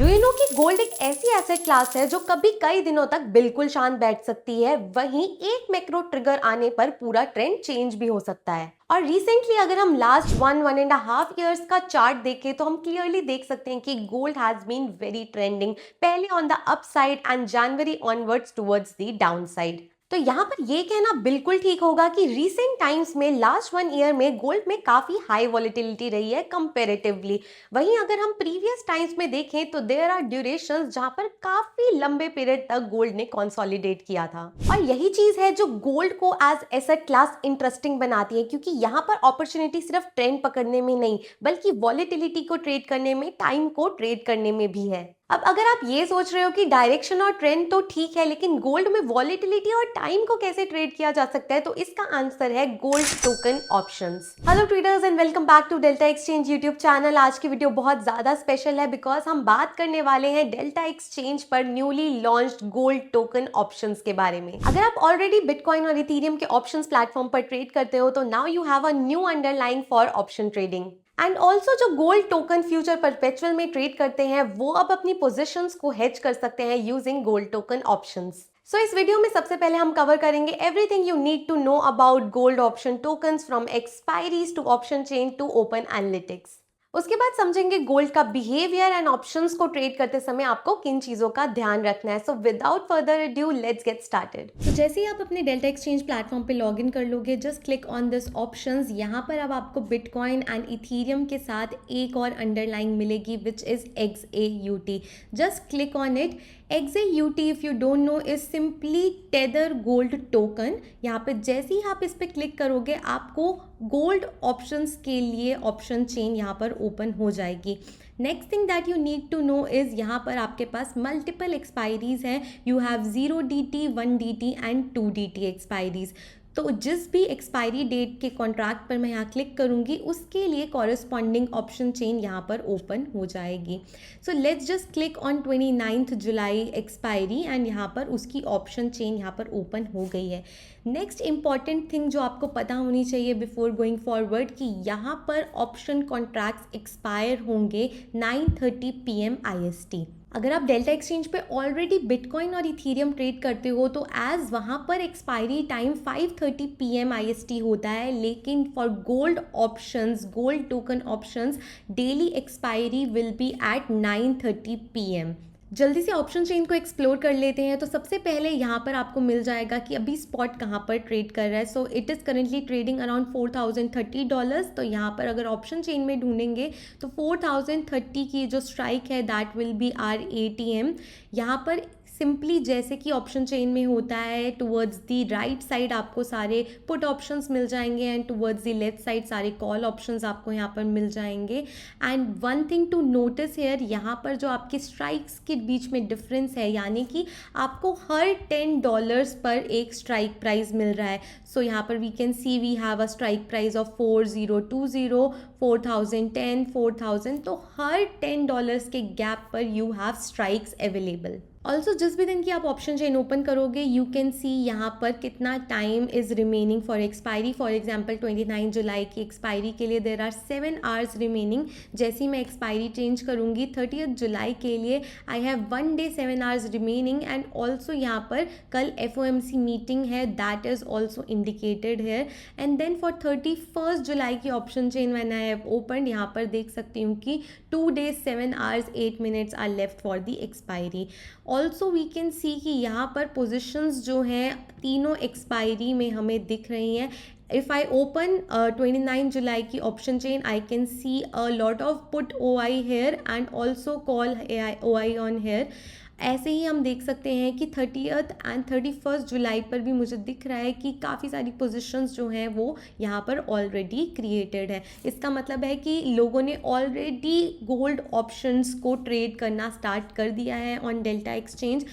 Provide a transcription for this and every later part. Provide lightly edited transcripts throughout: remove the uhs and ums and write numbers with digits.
Do you know कि gold एक ऐसी एसेट क्लास है जो कभी कई दिनों तक बिल्कुल शांत बैठ सकती है, वहीं एक मैक्रो ट्रिगर आने पर पूरा ट्रेंड चेंज भी हो सकता है। और रिसेंटली अगर हम लास्ट 1.5 years का चार्ट देखें तो हम क्लियरली देख सकते हैं कि gold has been very trending, पहले on the upside and January onwards towards the down side. तो यहाँ पर ये कहना बिल्कुल ठीक होगा कि रीसेंट टाइम्स में लास्ट 1 year में गोल्ड में काफी हाई वॉलिटिलिटी रही है कंपेरेटिवली। वहीं अगर हम प्रीवियस टाइम्स में देखें तो देयर आर ड्यूरेशंस जहां पर काफी लंबे पीरियड तक गोल्ड ने कंसोलिडेट किया था। और यही चीज है जो गोल्ड को एज एसेट क्लास इंटरेस्टिंग बनाती है, क्योंकि यहाँ पर अपॉर्चुनिटी सिर्फ ट्रेंड पकड़ने में नहीं बल्कि वॉलिटिलिटी को ट्रेड करने में, टाइम को ट्रेड करने में भी है। अब अगर आप ये सोच रहे हो कि डायरेक्शन और ट्रेंड तो ठीक है, लेकिन गोल्ड में वॉलिटिलिटी और टाइम को कैसे ट्रेड किया जा सकता है, तो इसका आंसर है gold token options. Hello traders and welcome back to Delta Exchange YouTube channel. आज की वीडियो बहुत ज्यादा स्पेशल है बिकॉज हम बात करने वाले हैं डेल्टा एक्सचेंज पर newly launched gold token options के बारे में। अगर आप ऑलरेडी बिटकॉइन और इथेरियम के ऑप्शंस प्लेटफॉर्म पर ट्रेड करते हो तो now you have a new underline for option trading. And also जो गोल्ड टोकन फ्यूचर परपेचुअल में ट्रेड करते हैं वो अब अपनी पोजीशंस को हेज कर सकते हैं using gold token options. So इस वीडियो में सबसे पहले हम कवर करेंगे everything you need to know about gold option tokens from expiries to option chain to open analytics. उसके बाद समझेंगे गोल्ड का बिहेवियर एंड ऑप्शंस को ट्रेड करते समय आपको किन चीजों का ध्यान रखना है। So without further due let's get started. तो जैसे ही आप अपने डेल्टा एक्सचेंज प्लेटफॉर्म पे लॉगिन कर लोगे, just click on this options. यहाँ पर अब आपको बिटकॉइन एंड इथेरियम के साथ एक और अंडरलाइन मिलेगी which is XAUT। Just click on it. XAUT if you don't know is simply tether gold token. यहाँ पे जैसे ही आप इस पर क्लिक करोगे आपको गोल्ड ऑप्शंस के लिए ऑप्शन चेन यहाँ पर ओपन हो जाएगी। Next thing that you need to know is यहाँ पर आपके पास मल्टीपल एक्सपायरीज हैं। You have 0DT 1DT and 2DT expiries. तो जिस भी एक्सपायरी डेट के कॉन्ट्रैक्ट पर मैं यहाँ क्लिक करूँगी उसके लिए कॉरेस्पॉन्डिंग ऑप्शन चेन यहाँ पर ओपन हो जाएगी। सो let's just click on 29 July expiry and यहाँ पर उसकी ऑप्शन चेन यहाँ पर ओपन हो गई है। नेक्स्ट इंपॉर्टेंट थिंग जो आपको पता होनी चाहिए बिफोर गोइंग फॉरवर्ड कि यहाँ पर ऑप्शन कॉन्ट्रैक्ट्स एक्सपायर होंगे 9:30 PM IST। अगर आप डेल्टा एक्सचेंज पे ऑलरेडी बिटकॉइन और इथेरियम ट्रेड करते हो तो एज वहाँ पर एक्सपायरी टाइम 5:30 PM IST होता है, लेकिन for gold options, gold token options, daily expiry will be at 9:30 PM। जल्दी से ऑप्शन चेन को एक्सप्लोर कर लेते हैं। तो सबसे पहले यहाँ पर आपको मिल जाएगा कि अभी स्पॉट कहाँ पर ट्रेड कर रहा है। So it is currently trading around $4,030। तो यहाँ पर अगर ऑप्शन चेन में ढूंढेंगे तो 4030 की जो स्ट्राइक है that will be our ATM। यहाँ पर सिंपली जैसे कि ऑप्शन चेन में होता है, टुवर्ड्स दी राइट साइड आपको सारे पुट ऑप्शंस मिल जाएंगे and towards the left side सारे कॉल ऑप्शंस आपको यहाँ पर मिल जाएंगे। And one thing to notice here, यहाँ पर जो आपके स्ट्राइक्स के बीच में डिफरेंस है, यानी कि आपको हर $10 पर एक स्ट्राइक प्राइस मिल रहा है। सो यहाँ पर we can see we have a strike price of 4020, 4010, 4000। तो हर $10 के गैप पर you have strikes available. Also जिस भी दिन की आप ऑप्शन चेन ओपन करोगे यू कैन सी यहाँ पर कितना time is remaining for expiry. For example 29 जुलाई की एक्सपायरी के लिए देर आर 7 hours रिमेनिंग। जैसे ही मैं एक्सपायरी चेंज करूँगी 30 जुलाई के लिए I have 1 day 7 hours remaining. And also यहाँ पर कल FOMC मीटिंग है, that is also indicated here. And then for 31 जुलाई की option chain when I have open, यहाँ पर देख सकती हूँ कि 2 days 7 hours 8 minutes are left for the expiry. Also we can see कि यहाँ पर पोजिशंस जो हैं तीनों एक्सपायरी में हमें दिख रही हैं। इफ़ आई ओपन 29 जुलाई की option chain I can see a lot of put OI here and also call OI on here. ऐसे ही हम देख सकते हैं कि 30th एंड 31 जुलाई पर भी मुझे दिख रहा है कि काफ़ी सारी पोजीशंस जो हैं वो यहाँ पर ऑलरेडी क्रिएटेड है। इसका मतलब है कि लोगों ने ऑलरेडी गोल्ड ऑप्शंस को ट्रेड करना स्टार्ट कर दिया है on Delta Exchange.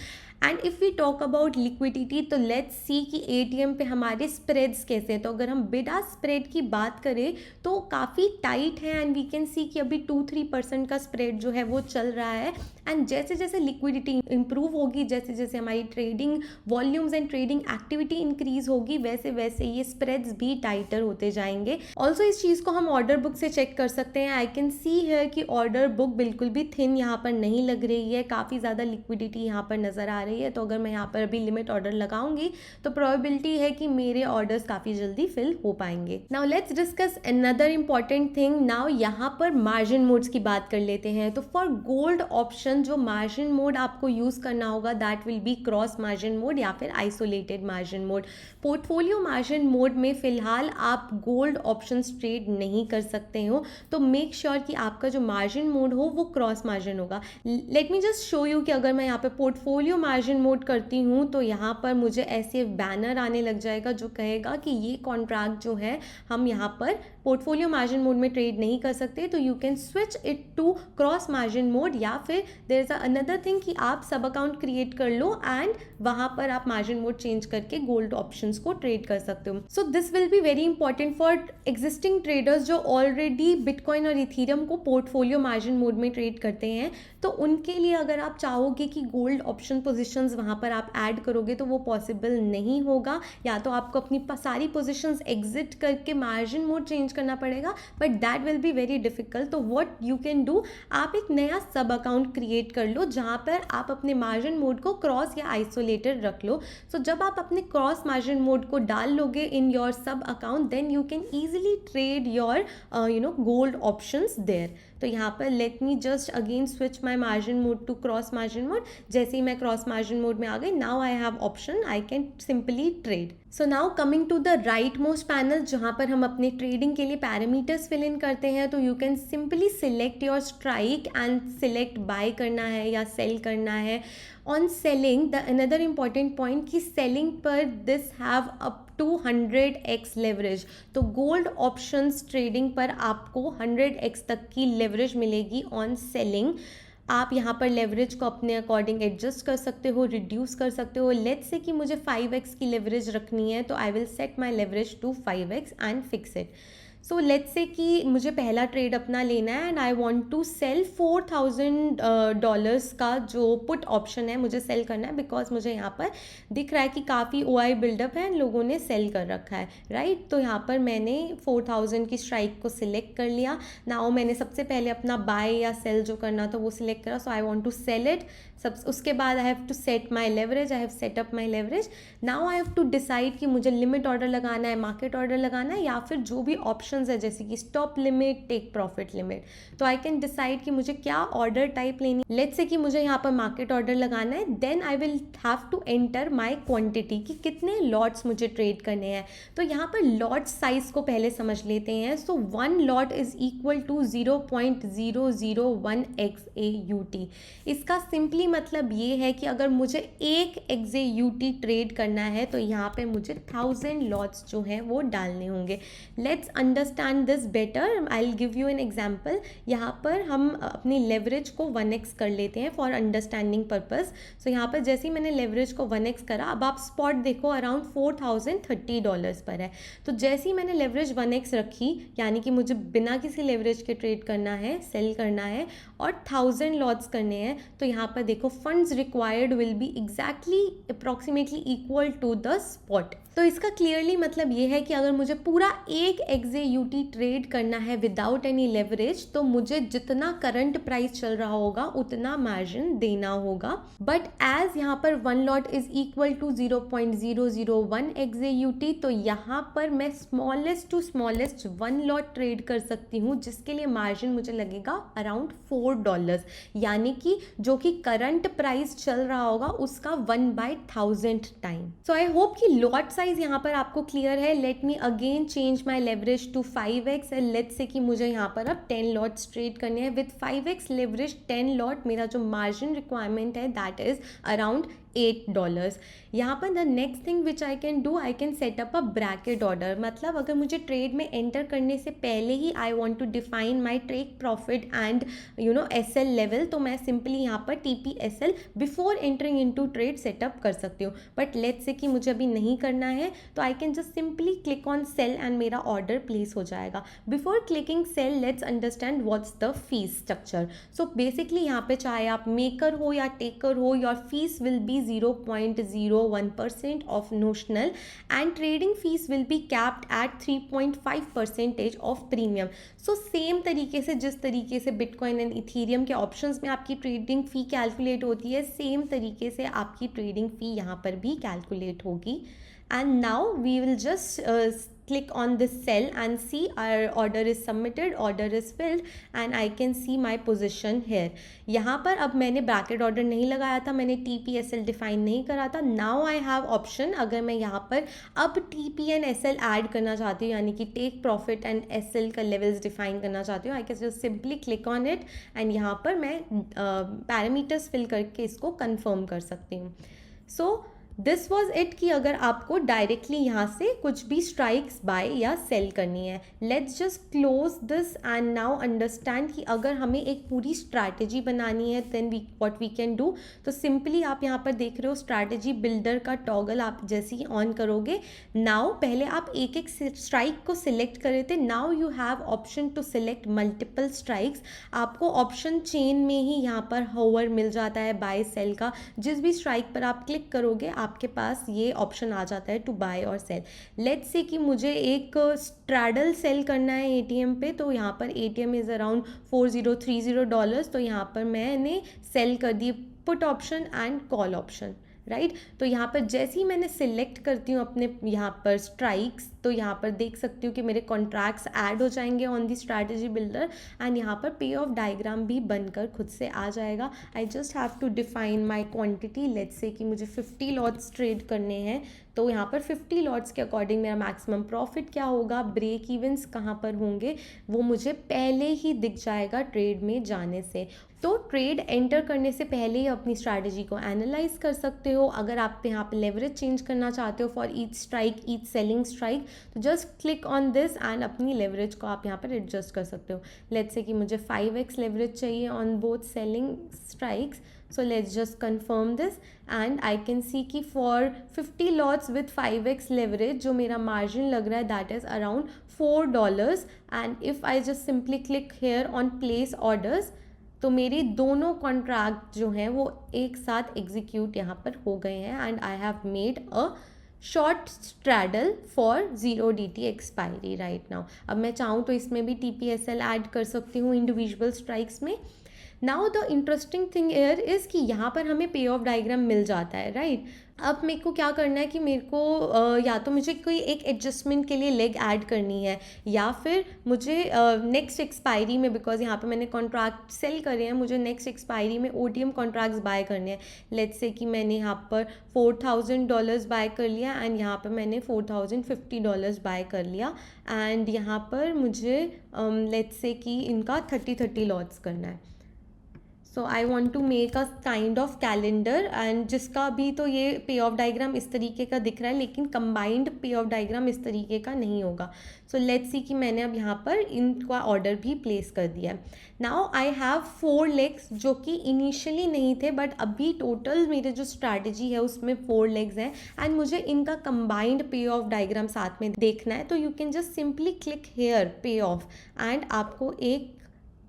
And if we talk about liquidity तो लेट्स सी कि एटीएम पे हमारे स्प्रेड्स कैसे हैं। तो अगर हम बिड आस्क स्प्रेड की बात करें तो काफ़ी टाइट है एंड वी कैन सी कि अभी 2-3% का स्प्रेड जो है वो चल रहा है। एंड जैसे जैसे लिक्विडिटी इंप्रूव होगी, जैसे जैसे हमारी trading volumes and trading activity increase होगी, वैसे वैसे ये स्प्रेड्स भी टाइटर होते जाएंगे। ऑल्सो इस चीज़ को हम ऑर्डर बुक से चेक कर सकते हैं। आई कैन सी है कि ऑर्डर बुक बिल्कुल भी थिन यहाँ पर नहीं लग रही है, काफ़ी ज़्यादा लिक्विडिटी यहाँ पर नज़र आ रही है। तो अगर मैं यहाँ पर अभी लिमिट ऑर्डर लगाऊंगी तो प्रोबेबिलिटी है कि मेरे ऑर्डर्स काफ़ी जल्दी फिल हो पाएंगे। Now let's discuss another important thing. Now यहाँ पर मार्जिन मोड्स की बात कर लेते हैं। तो फॉर गोल्ड ऑप्शन जो मार्जिन मोड आपको यूज़ करना होगा that will B cross margin mode या फिर isolated margin mode. Portfolio margin mode में फ़िलहाल आप गोल्ड ऑप्शंस ट्रेड नहीं कर सकते हो, तो मेक श्योर कि आपका जो मार्जिन मोड हो वो क्रॉस मार्जिन होगा। Late me just show you कि अगर मैं यहाँ पे पोर्टफोलियो मार्जिन मोड करती हूँ तो यहाँ पर मुझे ऐसे बैनर आने लग जाएगा जो कहेगा कि ये कॉन्ट्रैक्ट जो है हम यहाँ पर पोर्टफोलियो मार्जिन मोड में ट्रेड नहीं कर सकते। तो you can switch it to cross margin mode, या फिर देयर इज अनदर थिंग कि आप सब अकाउंट क्रिएट कर लो एंड वहाँ पर आप मार्जिन मोड चेंज करके गोल्ड ऑप्शंस को ट्रेड कर सकते हो। So this will be very important for existing traders जो ऑलरेडी बिटकॉइन और इथीरियम को पोर्टफोलियो मार्जिन मोड में ट्रेड करते हैं। तो उनके लिए अगर आप चाहोगे कि गोल्ड ऑप्शन पोजिशंस वहाँ पर आप ऐड करोगे तो वो पॉसिबल नहीं होगा, या तो आपको अपनी सारी पोजिशंस एग्जिट करके मार्जिन मोड चेंज करना पड़ेगा, but that will be very difficult. तो व्हाट यू कैन डू, आप एक नया सब अकाउंट क्रिएट कर लो जहाँ पर आप अपने मार्जिन मोड को क्रॉस या आइसोलेटेड रख लो। सो जब आप अपने क्रॉस मार्जिन मोड को डाल लोगे in your sub account then you can easily trade your gold options there. तो यहाँ पर let me just again switch my margin mode to cross margin mode. जैसे ही मैं क्रॉस मार्जिन मोड में आ गई, now I have option, I can simply trade. So now coming to the right most panel जहाँ पर हम अपने ट्रेडिंग के लिए पैरामीटर्स फिल इन करते हैं। तो you can simply select your strike and select buy करना है या सेल करना है। On selling the another important point कि सेलिंग पर this have up to 100x leverage. तो गोल्ड ऑप्शंस ट्रेडिंग पर आपको 100x तक की लेवरेज मिलेगी ऑन सेलिंग। आप यहाँ पर लेवरेज को अपने अकॉर्डिंग एडजस्ट कर सकते हो, रिड्यूस कर सकते हो। लेट्स से कि मुझे 5x की लेवरेज रखनी है तो I will set my leverage to 5x and fix it. So let's say कि मुझे पहला ट्रेड अपना लेना है and I want to sell $4,000 का जो पुट ऑप्शन है मुझे सेल करना है, बिकॉज मुझे यहाँ पर दिख रहा है कि काफ़ी OI बिल्डअप है एंड लोगों ने सेल कर रखा है, राइट। तो यहाँ पर मैंने 4,000 की स्ट्राइक को सिलेक्ट कर लिया। नाउ मैंने सबसे पहले अपना बाय या सेल जो करना था वो सिलेक्ट करा। So I want to sell it. उसके बाद I have to set my leverage, I have set up my leverage. Now I have to decide कि मुझे लिमिट ऑर्डर लगाना है, मार्केट ऑर्डर लगाना है, या फिर जो भी ऑप्शंस है जैसे कि stop limit, take profit limit. तो आई कैन डिसाइड कि मुझे क्या ऑर्डर टाइप लेनी है। लेट्स से कि मुझे यहाँ पर मार्केट ऑर्डर लगाना है, then I will have to enter my quantity कि कितने लॉट्स मुझे ट्रेड करने हैं। तो यहाँ पर लॉट साइज को पहले समझ लेते हैं। So 1 lot is equal to 0.001 XAUT। इसका सिंपली मतलब ये है कि अगर मुझे 1 XAUT ट्रेड करना है तो यहाँ पे मुझे 1000 लॉट्स जो हैं वो डालने होंगे। Let's understand this better, I will give you an example. यहाँ पर हम अपनी लेवरेज को 1x कर लेते हैं फॉर अंडरस्टैंडिंग पर्पस। सो यहाँ पर जैसे ही मैंने लेवरेज को 1x करा, अब आप स्पॉट देखो अराउंड $4,030 पर है। तो जैसे ही मैंने लेवरेज 1x रखी, यानी कि मुझे बिना किसी लेवरेज के ट्रेड करना है, सेल करना है और 1000 लॉट्स करने हैं, तो यहाँ पर देखो funds required will be exactly approximately equal to the spot. तो इसका क्लियरली मतलब ये है कि अगर मुझे पूरा 1 XAUT ट्रेड करना है विदाउट एनी लेवरेज, तो मुझे जितना करंट प्राइस चल रहा होगा उतना मार्जिन देना होगा। बट एज यहाँ पर 1 lot is equal to 0.001 XAUT, तो यहाँ पर मैं smallest to smallest 1 lot trade कर सकती हूँ, जिसके लिए मार्जिन मुझे लगेगा अराउंड $4, यानी कि जो कि करंट प्राइस चल रहा होगा उसका 1/1000 टाइम। सो आई होप कि लॉट साइज यहाँ पर आपको क्लियर है। Let me again change my leverage to 5x and let's say कि मुझे यहाँ पर अब 10 लॉट्स ट्रेड करने हैं। विद 5x लेवरेज 10 लॉट मेरा जो मार्जिन रिक्वायरमेंट है दैट इज अराउंड $8. यहाँ पर the next thing which I can do, I can set up a bracket order. मतलब अगर मुझे ट्रेड में एंटर करने से पहले ही I want to define my take profit and SL level, तो मैं सिंपली यहाँ पर TPSL before entering into trade setup कर सकती हूँ। बट लेट्स से कि मुझे अभी नहीं करना है, तो I can just simply click on sell and मेरा ऑर्डर प्लेस हो जाएगा। Before clicking sell, let's understand what's the fees structure. So basically यहाँ पे चाहे आप मेकर हो या टेकर हो, your fees will be 0.01% of notional and trading fees will be capped at 3.5% of premium. So same तरीके से जिस तरीके से बिटकॉइन एंड इथीरियम के ऑप्शंस में आपकी ट्रेडिंग फ़ी कैलकुलेट होती है, सेम तरीके से आपकी ट्रेडिंग फ़ी यहाँ पर भी कैलकुलेट होगी। And now we will just click on this cell and see our order is submitted, order is filled and I can see my position here. यहाँ पर अब मैंने ब्रैकेट ऑर्डर नहीं लगाया था, मैंने TPSL डिफाइन नहीं करा था। Now I have option, अगर मैं यहाँ पर अब TP and SL ऐड करना चाहती हूँ, यानी कि टेक प्रॉफिट एंड SL का लेवल्स डिफाइन करना चाहती हूँ, आई can just simply click on it and यहाँ पर मैं पैरामीटर्स फिल करके इसको कन्फर्म कर सकती हूँ। सो दिस वॉज इट कि अगर आपको डायरेक्टली यहाँ से कुछ भी स्ट्राइक्स बाय या सेल करनी है। Let's just close this and now understand कि अगर हमें एक पूरी स्ट्रैटेजी बनानी है then what we can do. तो सिंपली आप यहाँ पर देख रहे हो स्ट्रैटेजी बिल्डर का टॉगल आप जैसे ही ऑन करोगे, नाउ पहले आप एक एक स्ट्राइक को सिलेक्ट कर रहे थे, now you have option to select multiple strikes. आपको ऑप्शन चेन में ही यहाँ पर होवर मिल जाता है बाय सेल का। जिस भी स्ट्राइक पर आप क्लिक करोगे आपके पास ये ऑप्शन आ जाता है टू बाय और सेल। लेट्स से कि मुझे एक स्ट्रैडल सेल करना है ATM पे, तो यहाँ पर ATM इज़ अराउंड $4030, तो यहाँ पर मैंने सेल कर दी put option and call option, right. तो यहाँ पर जैसे ही मैंने सिलेक्ट करती हूँ अपने यहाँ पर स्ट्राइक्स, तो यहाँ पर देख सकती हूँ कि मेरे कॉन्ट्रैक्ट्स ऐड हो जाएंगे on the strategy builder and यहाँ पर पे ऑफ डायग्राम भी बनकर खुद से आ जाएगा। I just have to define my quantity. Let's say कि मुझे 50 लॉट्स ट्रेड करने हैं, तो यहाँ पर 50 लॉट्स के अकॉर्डिंग मेरा मैक्सिमम प्रॉफिट क्या होगा, ब्रेक इवेंट्स कहाँ पर होंगे, वो मुझे पहले ही दिख जाएगा ट्रेड में जाने से। तो ट्रेड एंटर करने से पहले ही अपनी स्ट्रैटेजी को एनालाइज कर सकते हो। अगर आप यहाँ पे लेवरेज चेंज करना चाहते हो for each strike, each selling strike, तो just click on this and अपनी लेवरेज को आप यहाँ पर एडजस्ट कर सकते हो। लेट्स से कि मुझे 5x लेवरेज चाहिए on both selling strikes, so let's just confirm this and I can see कि for 50 lots with 5x leverage जो मेरा margin लग रहा है that is around $4 and if I just simply click here on place orders, तो मेरे दोनों contract जो हैं वो एक साथ एग्जीक्यूट यहाँ पर हो गए हैं and I have made a short straddle for 0 DT expiry right now. अब मैं चाहूँ तो इसमें भी TPSL ऐड कर सकती हूँ इंडिविजुअल स्ट्राइक्स में। Now the interesting thing air is कि यहाँ पर हमें पे ऑफ डायग्राम मिल जाता है, राइट। अब मेरे को क्या करना है कि मेरे को या तो मुझे कोई एक एडजस्टमेंट के लिए लेग ऐड करनी है या फिर मुझे नेक्स्ट एक्सपायरी में, बिकॉज यहाँ पे मैंने कॉन्ट्रैक्ट सेल करे हैं, मुझे नेक्स्ट एक्सपायरी में OTM कॉन्ट्रैक्ट्स बाय करने हैं। लेट्स से कि मैंने यहाँ पर $4000 बाय कर लिया एंड यहाँ पर मैंने $4050 बाय कर लिया एंड यहाँ पर मुझे लेट्स से कि इनका 30 लॉट्स करना है। So I want to make a kind of calendar and जिसका भी तो ये पे ऑफ डायग्राम इस तरीके का दिख रहा है, लेकिन कंबाइंड पे ऑफ डायग्राम इस तरीके का नहीं होगा। सो लेट्स सी कि मैंने अब यहाँ पर इनका ऑर्डर भी प्लेस कर दिया है। नाउ आई हैव 4 लेग्स जो कि इनिशियली नहीं थे, बट अभी टोटल मेरे जो स्ट्रैटेजी है उसमें 4 लेग्स हैं एंड मुझे इनका कंबाइंड पे ऑफ डायग्राम साथ में देखना है। तो you can just simply click hair पे ऑफ एंड आपको एक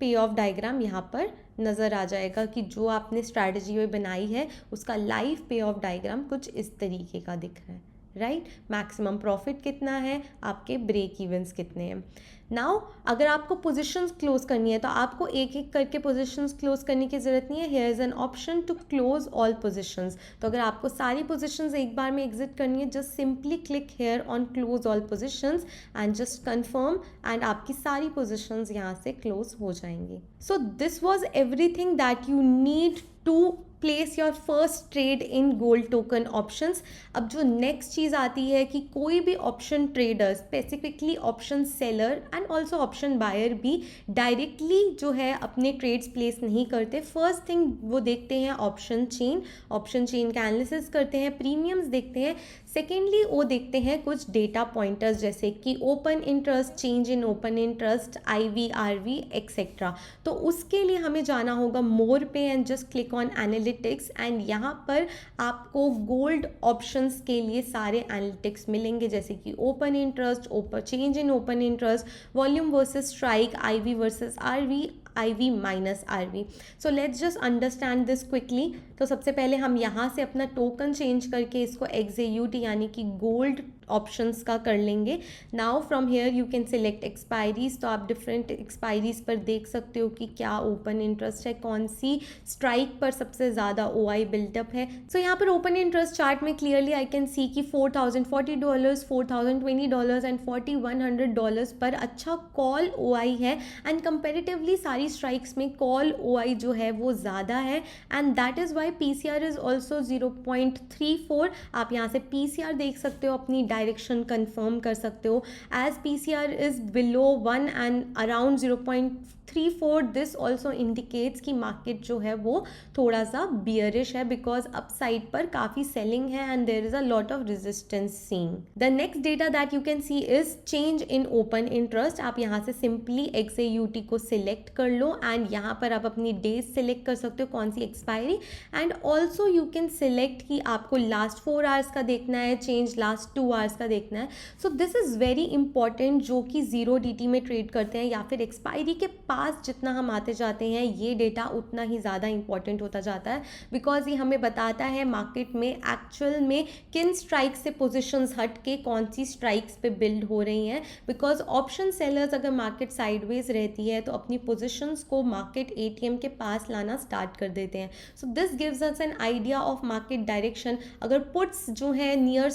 पे ऑफ डायग्राम यहाँ पर नज़र आ जाएगा कि जो आपने स्ट्रैटेजी में बनाई है उसका लाइव पे ऑफ डायग्राम कुछ इस तरीके का दिख रहा है, राइट। मैक्सिमम प्रॉफिट कितना है, आपके ब्रेक इवेंट्स कितने हैं। नाउ अगर आपको पोजीशंस क्लोज करनी है तो आपको एक एक करके पोजीशंस क्लोज करने की ज़रूरत नहीं है। Here is an option to close all positions. तो अगर आपको सारी पोजीशंस एक बार में एग्जिट करनी है, just simply click here on close all positions and just confirm and आपकी सारी पोजीशंस यहाँ से क्लोज हो जाएंगी। So this was everything that you need to place your first trade in gold token options. अब जो नेक्स्ट चीज़ आती है कि कोई भी option trader, specifically option seller and also option buyer भी डायरेक्टली जो है अपने ट्रेड्स प्लेस नहीं करते। फर्स्ट थिंग वो देखते हैं ऑप्शन चेन का एनालिसिस करते हैं, प्रीमियम्स देखते हैं। सेकेंडली वो देखते हैं कुछ डेटा पॉइंटर्स जैसे कि open interest, change in open interest, IV, RV etcetera. तो उसके लिए हमें जाना होगा मोर पे and just click on analytics, and यहाँ पर आपको गोल्ड ऑप्शंस के लिए सारे एनालिटिक्स मिलेंगे जैसे कि open interest, change in open interest, volume versus strike, IV versus RV, IV minus RV। So let's just understand this quickly. तो सबसे पहले हम यहाँ से अपना टोकन चेंज करके इसको XAUT यानी कि गोल्ड ऑप्शंस का कर लेंगे। Now from here you can select expiries. तो आप डिफरेंट एक्सपायरीज पर देख सकते हो कि क्या ओपन इंटरेस्ट है, कौन सी स्ट्राइक पर सबसे ज़्यादा OI बिल्टअप है। सो यहाँ पर ओपन इंटरेस्ट चार्ट में क्लियरली आई कैन सी कि $4,040, $4,020 एंड $4,100 पर अच्छा कॉल OI है, एंड कंपेरेटिवली सारी स्ट्राइक्स में कॉल OI जो है वो ज़्यादा है, and that is why PCR is also 0.34। आप यहाँ से PCR देख सकते हो, अपनी डायरेक्शन कंफर्म कर सकते हो। As PCR is below 1 and around 0.34, this also indicates कि मार्केट जो है वो थोड़ा सा बियरिश है, बिकॉज अप साइड पर काफ़ी सेलिंग है and there is a lot of resistance seeing. The next data that you can see is change in open interest. आप यहाँ से सिंपली XAUT को सिलेक्ट कर लो, एंड यहाँ पर आप अपनी डेज सिलेक्ट कर सकते हो कौन सी expiry, and also you can select कि आपको लास्ट 4 आवर्स का देखना है, चेंज लास्ट 2 आवर्स का देखना है। So this is very important, जो कि 0DT में ट्रेड करते हैं या फिर एक्सपायरी के पास जितना हम आते जाते हैं ये डेटा उतना ही ज़्यादा इंपॉर्टेंट होता जाता है, बिकॉज ये हमें बताता है मार्केट में एक्चुअल में किन स्ट्राइक से पोजिशंस हट के कौन सी स्ट्राइक्स पे बिल्ड हो रही हैं। बिकॉज ऑप्शन सेलर्स अगर मार्केट साइडवेज रहती है तो अपनी पोजिशंस को मार्केट ATM के पास लाना स्टार्ट कर देते हैं। So this gives us an idea of market direction. अगर पुट्स जो है नियर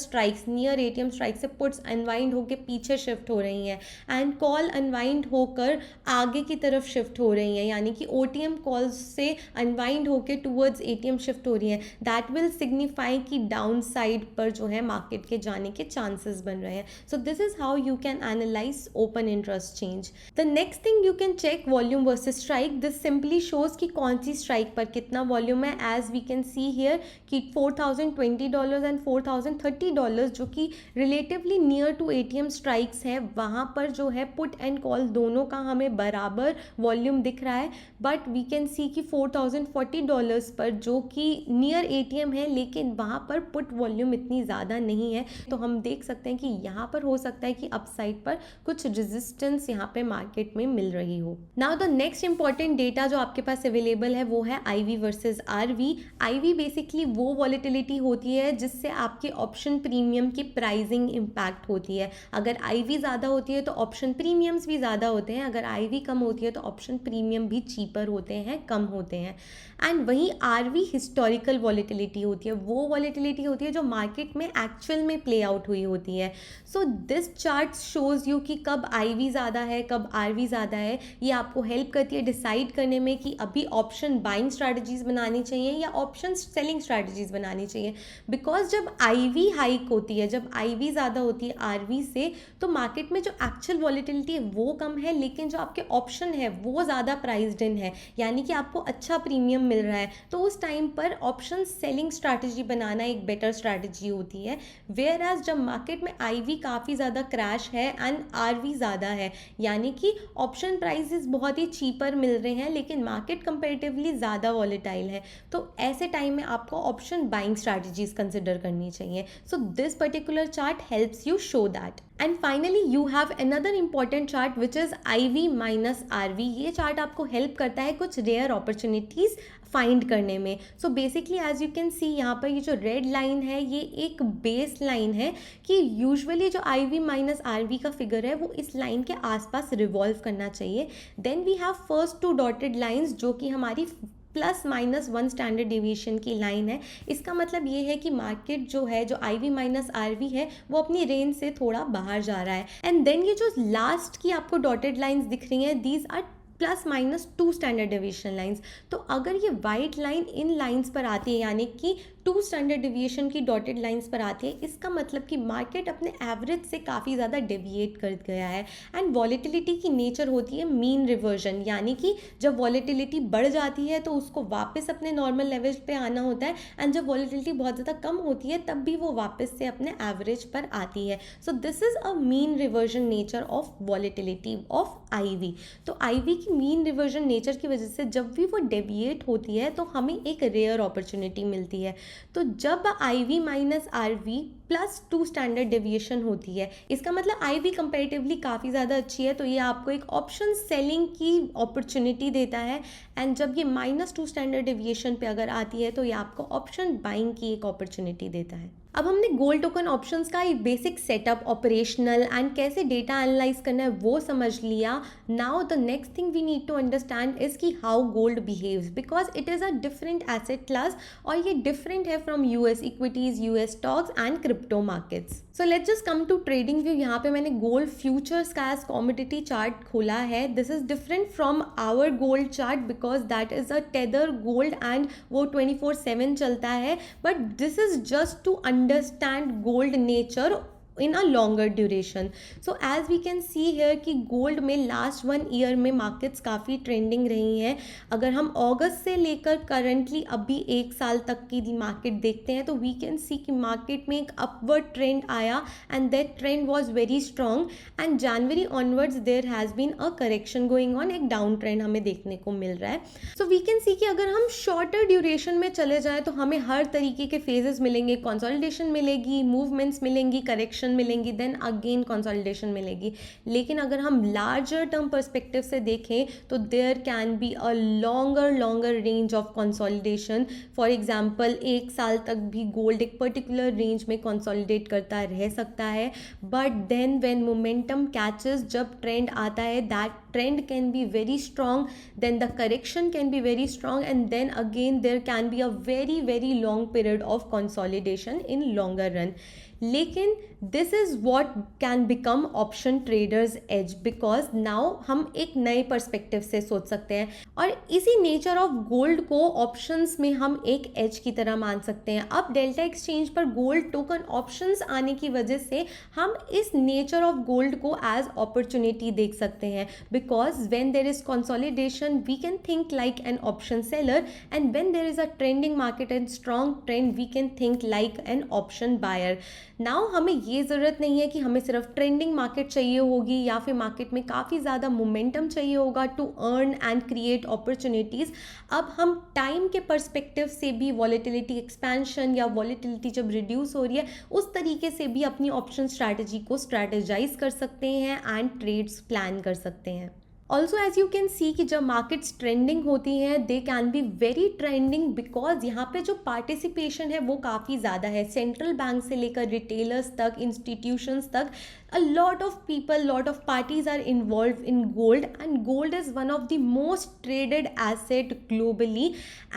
ATM स्ट्राइक से पुट्स अनवाइंड होकर पीछे शिफ्ट हो रही हैं, एंड कॉल अनवाइंड होकर आगे की तरफ शिफ्ट हो रही हैं, यानी कि OTM कॉल्स से अनवाइंड होकर टूवर्ड्स ATM शिफ्ट हो रही हैं, दैट विल सिग्निफाई कि डाउन साइड पर जो है मार्केट के जाने के चांसेस बन रहे हैं। So this is how you can analyse open interest change. The next thing you can check volume versus strike. This simply shows कि कौन सी स्ट्राइक पर कितना वॉल्यूम है। As we can see here कि $4,020 एंड $4,030 जो कि relatively near to ATM strikes हैं, वहाँ पर जो है पुट एंड कॉल दोनों का हमें बराबर वॉल्यूम दिख रहा है। बट वी कैन सी कि $4,040 पर जो कि नियर ATM है, लेकिन वहाँ पर पुट वॉल्यूम इतनी ज़्यादा नहीं है। तो हम देख सकते हैं कि यहाँ पर हो सकता है कि अपसाइड पर कुछ रेजिस्टेंस यहाँ पे मार्केट में मिल रही हो। Now the next important data जो आपके पास अवेलेबल है वो है IV versus RV। IV basically वो वॉलेटिलिटी होती है जिससे आपके ऑप्शन प्रीमियम की प्राइसिंग इम्पैक्ट होती है। अगर IV ज़्यादा होती है तो ऑप्शन प्रीमियम्स भी ज़्यादा होते हैं, अगर IV कम होती है तो ऑप्शन प्रीमियम भी चीपर होते हैं, कम होते हैं। एंड वहीं RV हिस्टोरिकल वॉलेटिलिटी होती है, वो वॉलेटिलिटी होती है जो मार्केट में एक्चुअल में प्ले आउट हुई होती है। So this chart shows you कि कब IV ज़्यादा है, कब RV ज़्यादा है। ये आपको हेल्प करती है डिसाइड करने में कि अभी ऑप्शन बाइंग स्ट्रैटेजीज बनानी चाहिए या ऑप्शन सेलिंग स्ट्रैटेजीज बनानी चाहिए। बिकॉज जब IV हाइक होती है, जब IV ज़्यादा होती है RV से, तो मार्केट में जो एक्चुअल वॉलेटिलिटी है वो कम है, लेकिन जो आपके ऑप्शन है वो ज़्यादा प्राइस्ड इन है, यानी कि आपको अच्छा प्रीमियम मिल रहा है। तो उस टाइम पर ऑप्शन सेलिंग स्ट्रैटेजी बनाना एक बेटर स्ट्रैटेजी होती है। वेयर एज जब मार्केट में IV काफ़ी ज़्यादा क्रैश है एंड RV ज़्यादा है, यानी कि ऑप्शन प्राइसेस बहुत ही चीपर मिल रहे हैं लेकिन मार्केट कंपेरेटिवली ज़्यादा वॉलेटाइल है, तो ऐसे टाइम में आपको ऑप्शन बाइंग स्ट्रैटेजीज कंसिडर करनी चाहिए। So this particular chart helps you show that. And finally you have another important chart which is IV minus RV। ये चार्ट आपको हेल्प करता है कुछ रेयर अपॉर्चुनिटीज़ फाइंड करने में। So basically as you can see यहाँ पर ये जो रेड लाइन है ये एक बेस लाइन है कि यूजुअली जो IV माइनस RV का फिगर है वो इस लाइन के आसपास रिवॉल्व करना चाहिए। Then we have first 2 dotted lines जो कि हमारी +-1 स्टैंडर्ड डेविएशन की लाइन है। इसका मतलब ये है कि मार्केट जो है, जो IV माइनस RV है, वो अपनी रेंज से थोड़ा बाहर जा रहा है। एंड देन ये जो लास्ट की आपको डॉटेड लाइंस दिख रही हैं, these are plus minus 2 standard deviation lines. तो अगर ये वाइट लाइन इन लाइंस पर आती है, यानी कि 2 स्टैंडर्ड डेविएशन की डॉटेड लाइंस पर आती है, इसका मतलब कि मार्केट अपने एवरेज से काफ़ी ज़्यादा डेविएट कर गया है। एंड वॉलेटिलिटी की नेचर होती है मीन रिवर्जन, यानी कि जब वॉलेटिलिटी बढ़ जाती है तो उसको वापस अपने नॉर्मल लेवल पे आना होता है, एंड जब वॉलेटिलिटी बहुत ज़्यादा कम होती है तब भी वो वापस से अपने एवरेज पर आती है। So this is a mean reversion nature of volatility of IV. तो आईवी की मीन रिवर्जन नेचर की वजह से जब भी वो डेविएट होती है तो हमें एक रेयर अपॉर्चुनिटी मिलती है। तो जब IV minus RV plus 2 standard deviation होती है, इसका मतलब आईवी कंपेरेटिवली काफ़ी ज़्यादा अच्छी है, तो ये आपको एक ऑप्शन सेलिंग की अपॉर्चुनिटी देता है। एंड जब ये -2 स्टैंडर्ड डेविएशन पे अगर आती है तो ये आपको ऑप्शन बाइंग की एक अपॉर्चुनिटी देता है। अब हमने गोल्ड टोकन ऑप्शंस का एक बेसिक सेटअप, ऑपरेशनल एंड कैसे डेटा एनालाइज करना है वो समझ लिया। Now the next thing we need to understand is कि how gold behaves, because it is a different asset class और ये डिफरेंट है from US equities, US stocks and crypto markets. So let's just come to TradingView. यहाँ पे मैंने gold futures का as commodity chart खोला है। This is different from our gold chart because that is a tether gold and वो 24/7 चलता है, but this is just to understand gold nature in a longer duration. So as we can see here कि gold में last 1 year में markets काफ़ी trending रही हैं। अगर हम अगस्त से लेकर करंटली अभी 1 साल तक की मार्केट देखते हैं तो वी कैन सी कि मार्केट में एक अपवर्ड ट्रेंड आया and that trend was very strong, and January onwards there has been a correction going on, एक डाउन ट्रेंड हमें देखने को मिल रहा है। सो वी कैन सी कि अगर हम शॉर्टर ड्यूरेशन में चले जाएँ तो हमें हर तरीके के फेजेस मिलेंगे, कंसोलिडेशन मिलेगी, मूवमेंट्स मिलेंगी, करेक्शन मिलेंगी, देन अगेन कंसोलिडेशन मिलेगी। लेकिन अगर हम लार्जर टर्म पर्सपेक्टिव से देखें तो there can be a longer range of consolidation. For example 1 साल तक भी गोल्ड एक पर्टिकुलर रेंज में कंसोलिडेट करता रह सकता है, but then when momentum catches, जब ट्रेंड आता है, that trend can be very strong, then the correction can be very strong, and then again there can be a very long period of consolidation in longer run. लेकिन this is what can become option traders edge, because now हम एक नए perspective से सोच सकते हैं और इसी नेचर ऑफ गोल्ड को ऑप्शंस में हम एक एज की तरह मान सकते हैं। अब डेल्टा एक्सचेंज पर गोल्ड टोकन ऑप्शंस आने की वजह से हम इस नेचर ऑफ गोल्ड को एज अपॉर्चुनिटी देख सकते हैं, because when there is consolidation we can think like an option seller, and when there is a trending market and strong trend we can think like an option buyer. Now हमें ये ज़रूरत नहीं है कि हमें सिर्फ ट्रेंडिंग मार्केट चाहिए होगी या फिर मार्केट में काफ़ी ज़्यादा मोमेंटम चाहिए होगा to earn and create opportunities. अब हम टाइम के पर्सपेक्टिव से भी वॉलेटिलिटी एक्सपेंशन या वॉलेटिलिटी जब रिड्यूस हो रही है उस तरीके से भी अपनी ऑप्शन स्ट्रैटेजी को स्ट्रैटेजाइज कर सकते हैं एंड ट्रेड्स प्लान कर सकते हैं। Also as you can see कि जब मार्केट्स ट्रेंडिंग होती हैं they can be very trending because यहाँ पे जो पार्टिसिपेशन है वो काफ़ी ज़्यादा है। सेंट्रल बैंक से लेकर रिटेलर्स तक, इंस्टीट्यूशंस तक, a lot of people, lot of parties are involved in gold, and gold is one of the most traded asset globally।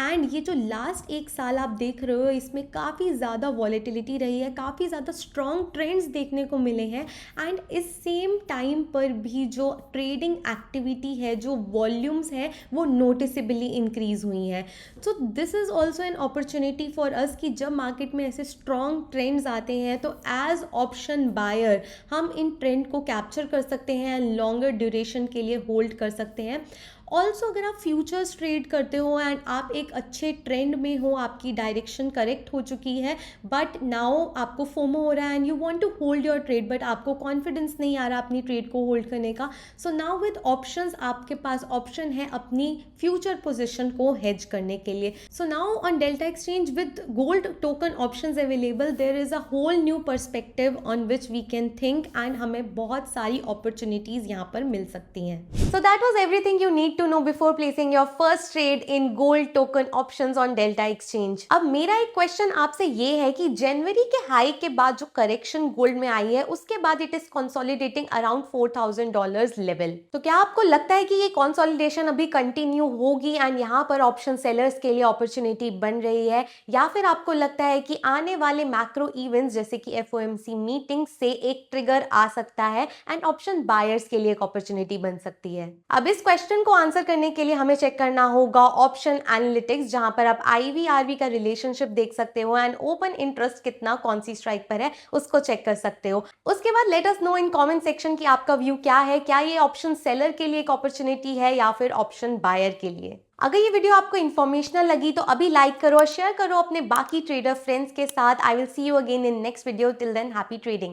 and ये जो लास्ट 1 साल आप देख रहे हो इसमें काफ़ी ज़्यादा वॉलेटिलिटी रही है, काफ़ी ज़्यादा स्ट्रॉन्ग ट्रेंड्स देखने को मिले हैं, एंड इस सेम टाइम पर भी जो ट्रेडिंग एक्टिविटी है, जो वॉल्यूम्स है वो नोटिसेबली इंक्रीज हुई हैं। So this is also an opportunity for us कि जब मार्केट में ऐसे स्ट्रॉन्ग ट्रेंड्स आते हैं तो एज ऑप्शन बायर हम इन ट्रेंड को कैप्चर कर सकते हैं, लॉन्गर ड्यूरेशन के लिए होल्ड कर सकते हैं। ऑल्सो अगर आप फ्यूचर्स ट्रेड करते हो एंड आप एक अच्छे ट्रेंड में हो, आपकी डायरेक्शन करेक्ट हो चुकी है, बट नाउ आपको फोमो हो रहा है and you want to hold your trade, but आपको कॉन्फिडेंस नहीं आ रहा अपनी ट्रेड को होल्ड करने का। सो नाउ विद ऑप्शंस आपके पास ऑप्शन है अपनी फ्यूचर पोजिशन को हेज करने के लिए। So now on Delta Exchange with gold token options available there is a whole new perspective on which we can think, and हमें बहुत सारी अपॉर्चुनिटीज यहाँ पर मिल सकती हैं। So that was everything you need to know before placing your first trade in gold token options on Delta Exchange। अब मेरा एक क्वेश्चन आपसे ये है कि जनवरी के हाई के बाद जो करेक्शन गोल्ड में आई है उसके बाद it is consolidating around $4,000 level. तो क्या आपको लगता है कि ये कंसोलिडेशन अभी कंटिन्यू होगी एंड यहाँ पर ऑप्शन सेलर्स के लिए अपॉर्चुनिटी बन रही है, या फिर आपको लगता है कि आने वाले मैक्रो इवेंट्स जैसे कि FOMC मीटिंग से एक ट्रिगर आ सकता है एंड ऑप्शन बायर्स के लिए एक अपॉर्चुनिटी बन सकती है? अब इस क्वेश्चन को आंसर करने के लिए हमें चेक करना होगा ऑप्शन एनालिटिक्स, जहां पर आप आईवी आरवी का रिलेशनशिप देख सकते हो एंड ओपन इंटरेस्ट कितना कौन सी स्ट्राइक पर है उसको चेक कर सकते हो। उसके बाद let us know in comment section कि आपका व्यू क्या है, क्या ये ऑप्शन सेलर के लिए एक अपॉर्चुनिटी है या फिर ऑप्शन बायर के लिए। अगर ये वीडियो आपको इन्फॉर्मेशनल लगी तो अभी लाइक करो और शेयर करो अपने बाकी ट्रेडर फ्रेंड्स के साथ। I will see you again in next video. Till than happy trading.